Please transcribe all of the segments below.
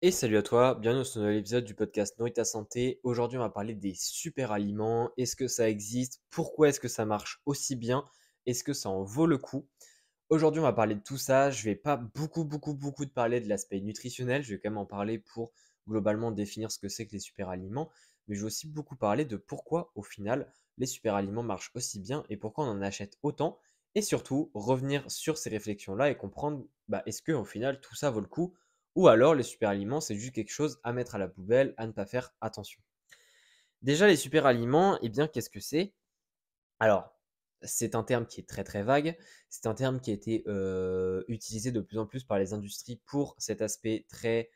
Et salut à toi, bienvenue dans ce nouvel épisode du podcast Nourris ta santé. Aujourd'hui, on va parler des super aliments. Est-ce que ça existe? Pourquoi est-ce que ça marche aussi bien? Est-ce que ça en vaut le coup? Aujourd'hui, on va parler de tout ça. Je vais pas beaucoup te parler de l'aspect nutritionnel. Je vais quand même en parler pour globalement définir ce que c'est que les super aliments. Mais je vais aussi beaucoup parler de pourquoi, au final, les super aliments marchent aussi bien et pourquoi on en achète autant. Et surtout, revenir sur ces réflexions-là et comprendre, est-ce que au final, tout ça vaut le coup? Ou alors, les super aliments, c'est juste quelque chose à mettre à la poubelle, à ne pas faire attention. Déjà, les super aliments, eh bien, qu'est-ce que c'est? Alors, c'est un terme qui est très vague. C'est un terme qui a été utilisé de plus en plus par les industries pour cet aspect très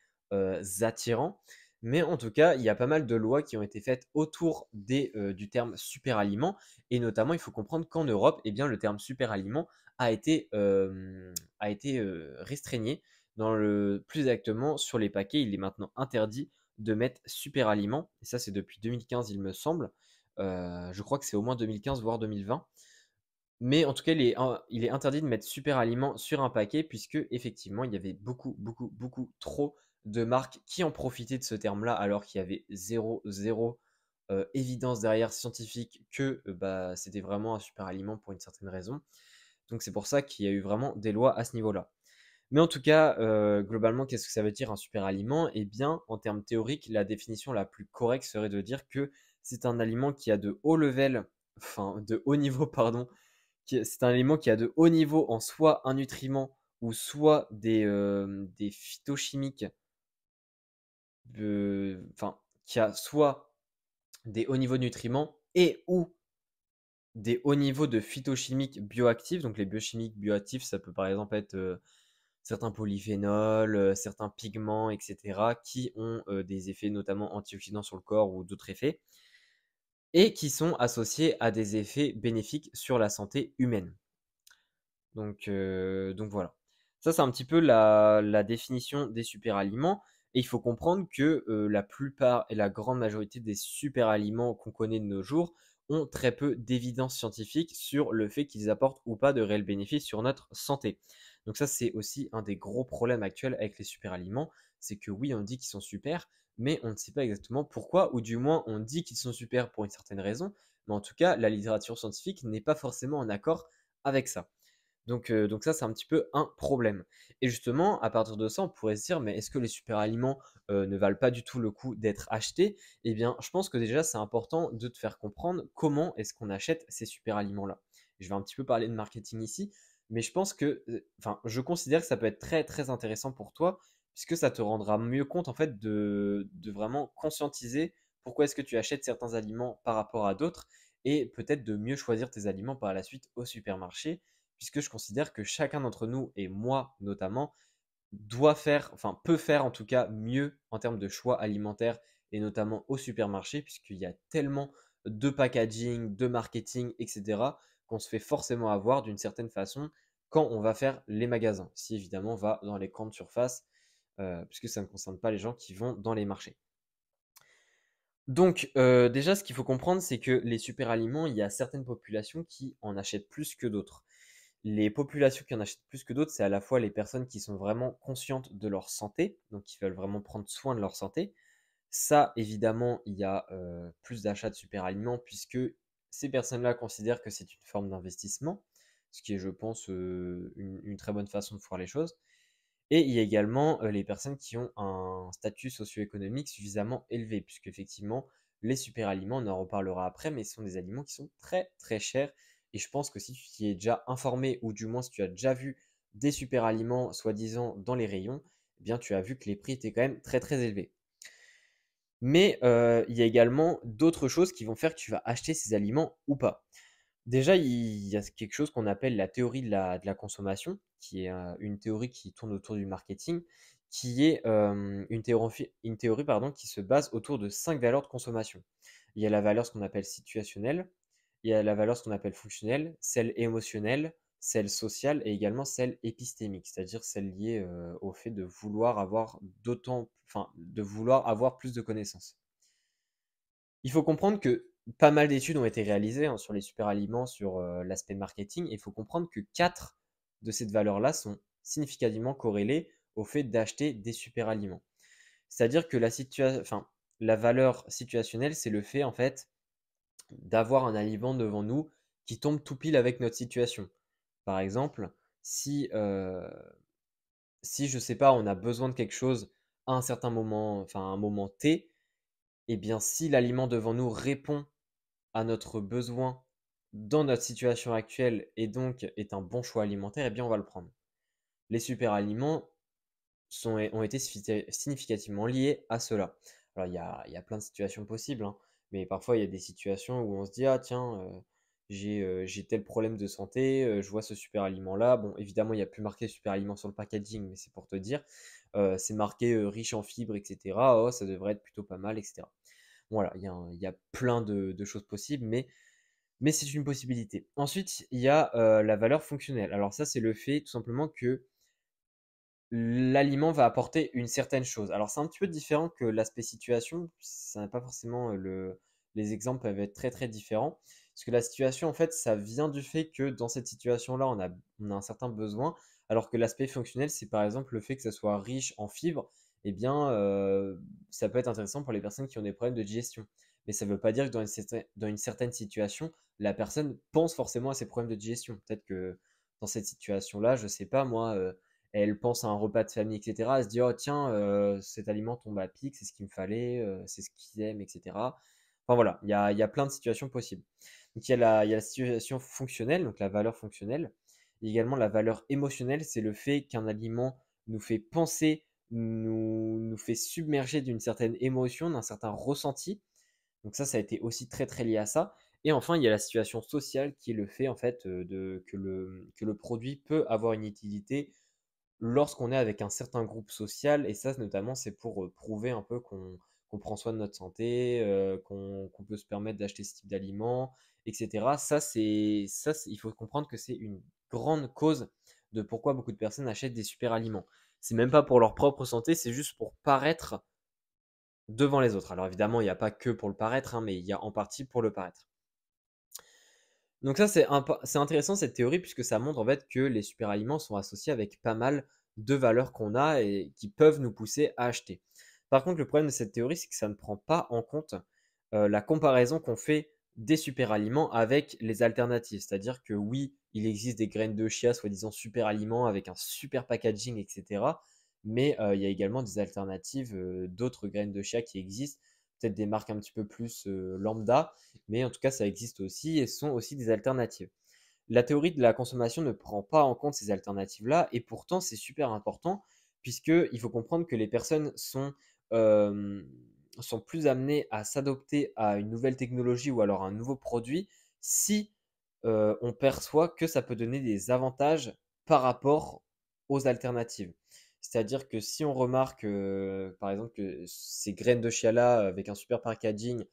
attirant. Mais en tout cas, il y a pas mal de lois qui ont été faites autour du terme super aliment. Et notamment, il faut comprendre qu'en Europe, eh bien, le terme super aliment a été restreigné. Plus exactement, sur les paquets, il est maintenant interdit de mettre super aliment. Et ça, c'est depuis 2015, il me semble. Je crois que c'est au moins 2015, voire 2020. Mais en tout cas, il est interdit de mettre super aliment sur un paquet puisque effectivement, il y avait beaucoup trop de marques qui ont profité de ce terme-là alors qu'il y avait zéro évidence derrière scientifique que c'était vraiment un super aliment pour une certaine raison. Donc c'est pour ça qu'il y a eu vraiment des lois à ce niveau-là. Mais en tout cas, globalement, qu'est-ce que ça veut dire un super aliment? Eh bien, en termes théoriques, la définition la plus correcte serait de dire que c'est un aliment qui a de haut level, enfin de haut niveau, pardon, c'est un aliment qui a de haut niveau en soit un nutriment ou soit des phytochimiques, enfin, qui a soit des hauts niveaux de nutriments et ou des hauts niveaux de phytochimiques bioactifs. Donc les biochimiques bioactifs, ça peut par exemple être certains polyphénols, certains pigments, etc., qui ont des effets notamment antioxydants sur le corps ou d'autres effets, et qui sont associés à des effets bénéfiques sur la santé humaine. Donc voilà. Ça, c'est un petit peu la définition des super aliments. Et il faut comprendre que la plupart et la grande majorité des super aliments qu'on connaît de nos jours ont très peu d'évidence scientifique sur le fait qu'ils apportent ou pas de réels bénéfices sur notre santé. Donc ça, c'est aussi un des gros problèmes actuels avec les super aliments. C'est que oui, on dit qu'ils sont super, mais on ne sait pas exactement pourquoi, ou du moins on dit qu'ils sont super pour une certaine raison. Mais en tout cas, la littérature scientifique n'est pas forcément en accord avec ça. Donc ça, c'est un petit peu un problème. Et justement, à partir de ça, on pourrait se dire, mais est-ce que les super aliments ne valent pas du tout le coup d'être achetés? Eh bien, je pense que déjà, c'est important de te faire comprendre comment est-ce qu'on achète ces super aliments-là. Je vais un petit peu parler de marketing ici, mais je pense que, enfin, je considère que ça peut être très intéressant pour toi, puisque ça te rendra mieux compte en fait de vraiment conscientiser pourquoi est-ce que tu achètes certains aliments par rapport à d'autres, et peut-être de mieux choisir tes aliments par la suite au supermarché puisque je considère que chacun d'entre nous, et moi notamment, doit faire, enfin peut faire en tout cas mieux en termes de choix alimentaires, et notamment au supermarché, puisqu'il y a tellement de packaging, de marketing, etc., qu'on se fait forcément avoir d'une certaine façon quand on va faire les magasins. Si évidemment on va dans les grandes surfaces, puisque ça ne concerne pas les gens qui vont dans les marchés. Donc, déjà, ce qu'il faut comprendre, c'est que les super aliments, il y a certaines populations qui en achètent plus que d'autres. Les populations qui en achètent plus que d'autres, c'est à la fois les personnes qui sont vraiment conscientes de leur santé, donc qui veulent vraiment prendre soin de leur santé. Ça, évidemment, il y a plus d'achats de super aliments puisque ces personnes-là considèrent que c'est une forme d'investissement, ce qui est, je pense, une très bonne façon de voir les choses. Et il y a également les personnes qui ont un statut socio-économique suffisamment élevé, puisque effectivement, les super aliments, on en reparlera après, mais ce sont des aliments qui sont très chers. Et je pense que si tu t'y es déjà informé, ou du moins si tu as déjà vu des super aliments soi-disant dans les rayons, eh bien tu as vu que les prix étaient quand même très élevés. Mais il y a également d'autres choses qui vont faire que tu vas acheter ces aliments ou pas. Déjà, il y a quelque chose qu'on appelle la théorie de la consommation, qui est une théorie qui tourne autour du marketing, qui est une théorie pardon, qui se base autour de 5 valeurs de consommation. Il y a la valeur ce qu'on appelle situationnelle, il y a la valeur ce qu'on appelle fonctionnelle, celle émotionnelle, celle sociale et également celle épistémique, c'est-à-dire celle liée au fait de vouloir avoir de vouloir avoir plus de connaissances. Il faut comprendre que pas mal d'études ont été réalisées hein, sur les super aliments, sur l'aspect marketing, et il faut comprendre que 4 de ces valeurs-là sont significativement corrélées au fait d'acheter des super aliments. C'est-à-dire que la valeur situationnelle, c'est le fait, en fait, d'avoir un aliment devant nous qui tombe tout pile avec notre situation. Par exemple, si, si je sais pas, on a besoin de quelque chose à un certain moment, enfin à un moment T, et bien si l'aliment devant nous répond à notre besoin dans notre situation actuelle et donc est un bon choix alimentaire, eh bien on va le prendre. Les super aliments ont été significativement liés à cela. Alors il y a plein de situations possibles, hein, mais parfois il y a des situations où on se dit: «Ah tiens, j'ai tel problème de santé, je vois ce super aliment-là». Bon, évidemment, il y a plus marqué super aliment sur le packaging, mais c'est pour te dire. C'est marqué, riche en fibres et cetera. Oh, ça devrait être plutôt pas mal et cetera. Voilà, il y a plein de choses possibles, mais c'est une possibilité. Ensuite, il y a, la valeur fonctionnelle. Alors ça, c'est le fait tout simplement que l'aliment va apporter une certaine chose. Alors, c'est un petit peu différent que l'aspect situation, ça n'a pas forcément les exemples peuvent être très très différents. Parce que la situation, en fait, ça vient du fait que dans cette situation-là, on a un certain besoin, alors que l'aspect fonctionnel, c'est par exemple le fait que ça soit riche en fibres, eh bien, ça peut être intéressant pour les personnes qui ont des problèmes de digestion. Mais ça ne veut pas dire que dans une certaine situation, la personne pense forcément à ses problèmes de digestion. Peut-être que dans cette situation-là, je sais pas moi, elle pense à un repas de famille, etc. Elle se dit: «Oh tiens, cet aliment tombe à pic, c'est ce qu'il me fallait, c'est ce qu'ils aiment», etc. Enfin voilà, il y a plein de situations possibles. Donc il y a la situation fonctionnelle, donc la valeur fonctionnelle. Et également la valeur émotionnelle, c'est le fait qu'un aliment nous fait penser, nous fait submerger d'une certaine émotion, d'un certain ressenti. Donc ça a été aussi très très lié à ça. Et enfin, il y a la situation sociale qui est le fait en fait que le produit peut avoir une utilité lorsqu'on est avec un certain groupe social, et ça, notamment, c'est pour prouver un peu qu'on prend soin de notre santé, qu'on peut se permettre d'acheter ce type d'aliments, etc. Il faut comprendre que c'est une grande cause de pourquoi beaucoup de personnes achètent des super aliments. C'est même pas pour leur propre santé, c'est juste pour paraître devant les autres. Alors évidemment, il n'y a pas que pour le paraître, hein, mais il y a en partie pour le paraître. Donc ça, c'est intéressant cette théorie puisque ça montre en fait que les super aliments sont associés avec pas mal de valeurs qu'on a et qui peuvent nous pousser à acheter. Par contre, le problème de cette théorie, c'est que ça ne prend pas en compte la comparaison qu'on fait des super aliments avec les alternatives. C'est-à-dire que oui, il existe des graines de chia soi-disant super aliments avec un super packaging, etc. Mais il y a également des alternatives, d'autres graines de chia qui existent, peut-être des marques un petit peu plus lambda, mais en tout cas, ça existe aussi et sont aussi des alternatives. La théorie de la consommation ne prend pas en compte ces alternatives-là, et pourtant, c'est super important, puisqu'il faut comprendre que les personnes sont plus amenées à s'adopter à une nouvelle technologie ou alors à un nouveau produit si on perçoit que ça peut donner des avantages par rapport aux alternatives. C'est-à-dire que si on remarque, par exemple, que ces graines de chia-là, avec un super packaging,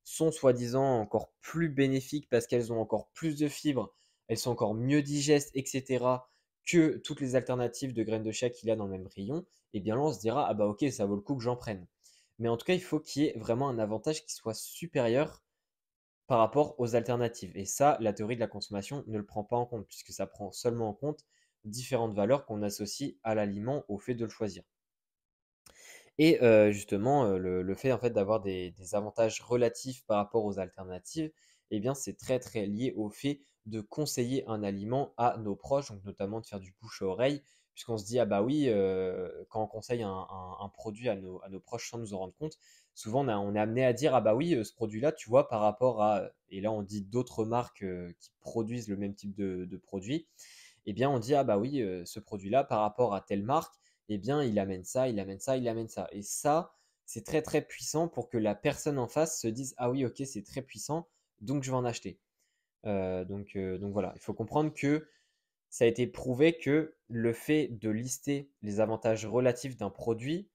sont soi-disant encore plus bénéfiques parce qu'elles ont encore plus de fibres, elles sont encore mieux digestes, etc., que toutes les alternatives de graines de chia qu'il y a dans le même rayon, et bien là on se dira: ah bah ok, ça vaut le coup que j'en prenne. Mais en tout cas, il faut qu'il y ait vraiment un avantage qui soit supérieur par rapport aux alternatives. Et ça, la théorie de la consommation ne le prend pas en compte, puisque ça prend seulement en compte différentes valeurs qu'on associe à l'aliment au fait de le choisir. Et justement, le fait en fait d'avoir des avantages relatifs par rapport aux alternatives, eh bien, c'est très, très lié au fait de conseiller un aliment à nos proches, donc notamment de faire du bouche à oreille, puisqu'on se dit: «Ah bah oui», quand on conseille un produit à nos proches sans nous en rendre compte, souvent on est amené à dire: «Ah bah oui, ce produit-là, tu vois, par rapport à» et là on dit d'autres marques, qui produisent le même type de produit. Eh bien on dit: «Ah bah oui, ce produit-là, par rapport à telle marque, eh bien, il amène ça, il amène ça, il amène ça». Et ça, c'est très très puissant pour que la personne en face se dise: ah oui, ok, c'est très puissant, donc je vais en acheter. Donc voilà, il faut comprendre que ça a été prouvé que le fait de lister les avantages relatifs d'un produit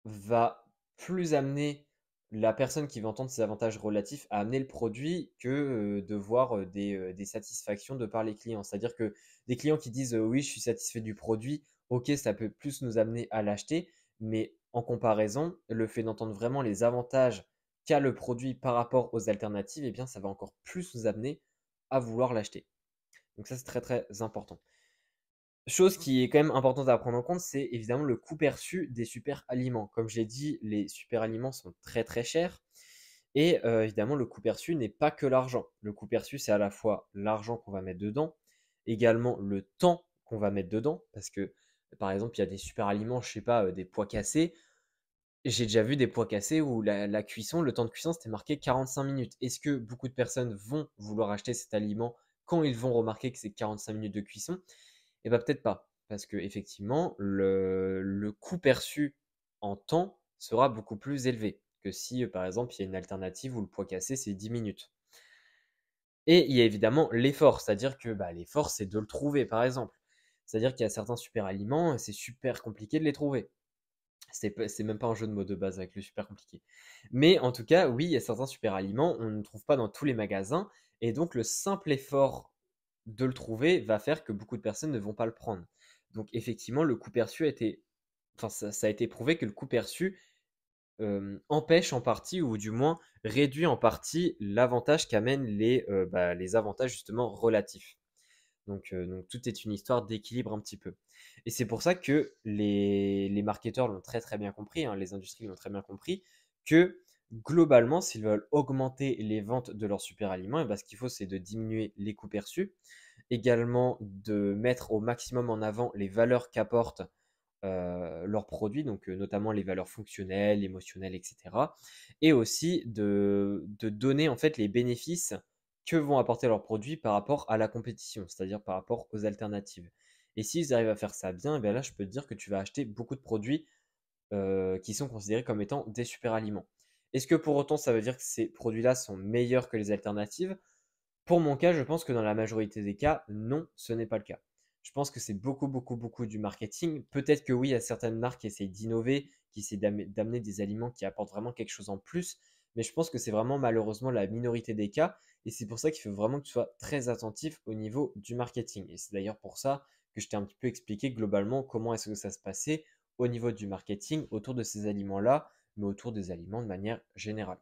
va plus amener la personne qui va entendre ces avantages relatifs à amener le produit que de voir des satisfactions de par les clients. C'est-à-dire que des clients qui disent oui, je suis satisfait du produit, ok, ça peut plus nous amener à l'acheter, mais en comparaison, le fait d'entendre vraiment les avantages qu'a le produit par rapport aux alternatives, eh bien, ça va encore plus nous amener à vouloir l'acheter. Donc ça, c'est très très important. Chose qui est quand même importante à prendre en compte, c'est évidemment le coût perçu des super aliments. Comme je l'ai dit, les super aliments sont très très chers et évidemment le coût perçu n'est pas que l'argent. Le coût perçu, c'est à la fois l'argent qu'on va mettre dedans, également le temps qu'on va mettre dedans parce que, par exemple, il y a des super aliments, je sais pas, des pois cassés. J'ai déjà vu des pois cassés où la cuisson, le temps de cuisson, c'était marqué 45 minutes. Est-ce que beaucoup de personnes vont vouloir acheter cet aliment quand ils vont remarquer que c'est 45 minutes de cuisson? Eh ben peut-être pas, parce que effectivement, le coût perçu en temps sera beaucoup plus élevé que si, par exemple, il y a une alternative où le pois cassé, c'est 10 minutes. Et il y a évidemment l'effort, c'est-à-dire que bah, l'effort, c'est de le trouver, par exemple. C'est-à-dire qu'il y a certains super aliments, c'est super compliqué de les trouver. C'est même pas un jeu de mots de base avec le super compliqué. Mais en tout cas, oui, il y a certains super aliments, on ne trouve pas dans tous les magasins, et donc le simple effort de le trouver va faire que beaucoup de personnes ne vont pas le prendre. Donc effectivement, le coût perçu a été, enfin ça a été prouvé que le coût perçu empêche en partie, ou du moins réduit en partie l'avantage qu'amènent les avantages justement relatifs. Donc tout est une histoire d'équilibre un petit peu. Et c'est pour ça que les marketeurs l'ont très très bien compris, hein, les industries l'ont très bien compris, que globalement, s'ils veulent augmenter les ventes de leurs super aliments, et ben, ce qu'il faut, c'est de diminuer les coûts perçus, également de mettre au maximum en avant les valeurs qu'apportent leurs produits, donc notamment les valeurs fonctionnelles, émotionnelles, etc. Et aussi de donner en fait les bénéfices que vont apporter leurs produits par rapport à la compétition, c'est-à-dire par rapport aux alternatives. Et s'ils arrivent à faire ça bien, eh bien là, je peux te dire que tu vas acheter beaucoup de produits qui sont considérés comme étant des super aliments. Est-ce que pour autant ça veut dire que ces produits-là sont meilleurs que les alternatives? Pour mon cas, je pense que dans la majorité des cas, non, ce n'est pas le cas. Je pense que c'est beaucoup, beaucoup, beaucoup du marketing. Peut-être que oui, il y a certaines marques qui essayent d'innover, qui essaient d'amener des aliments qui apportent vraiment quelque chose en plus, mais je pense que c'est vraiment malheureusement la minorité des cas, et c'est pour ça qu'il faut vraiment que tu sois très attentif au niveau du marketing. Et c'est d'ailleurs pour ça que je t'ai un petit peu expliqué globalement comment est-ce que ça se passait au niveau du marketing autour de ces aliments-là, mais autour des aliments de manière générale.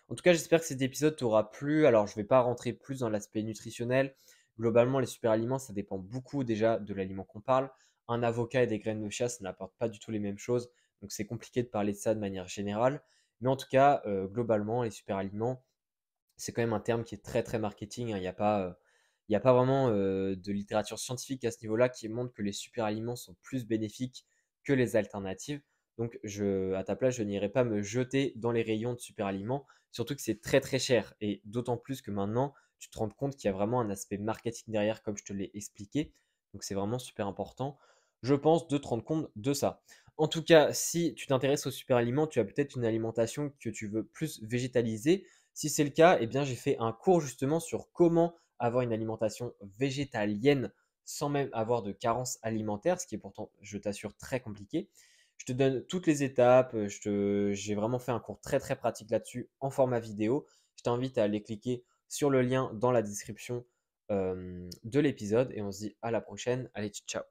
En tout cas, j'espère que cet épisode t'aura plu. Alors, je ne vais pas rentrer plus dans l'aspect nutritionnel. Globalement, les super aliments, ça dépend beaucoup déjà de l'aliment qu'on parle. Un avocat et des graines de chia, ça n'apporte pas du tout les mêmes choses. Donc, c'est compliqué de parler de ça de manière générale. Mais en tout cas, globalement, les super aliments, c'est quand même un terme qui est très, très marketing, hein. Il y a pas vraiment de littérature scientifique à ce niveau-là qui montre que les super aliments sont plus bénéfiques que les alternatives. Donc, à ta place, je n'irai pas me jeter dans les rayons de super aliments, surtout que c'est très très cher. Et d'autant plus que maintenant, tu te rends compte qu'il y a vraiment un aspect marketing derrière, comme je te l'ai expliqué. Donc, c'est vraiment super important, je pense, de te rendre compte de ça. En tout cas, si tu t'intéresses aux super aliments, tu as peut-être une alimentation que tu veux plus végétaliser. Si c'est le cas, eh bien, j'ai fait un cours justement sur comment avoir une alimentation végétalienne sans même avoir de carence alimentaire, ce qui est pourtant, je t'assure, très compliqué. Je te donne toutes les étapes, j'ai vraiment fait un cours très très pratique là-dessus en format vidéo. Je t'invite à aller cliquer sur le lien dans la description de l'épisode et on se dit à la prochaine. Allez, ciao!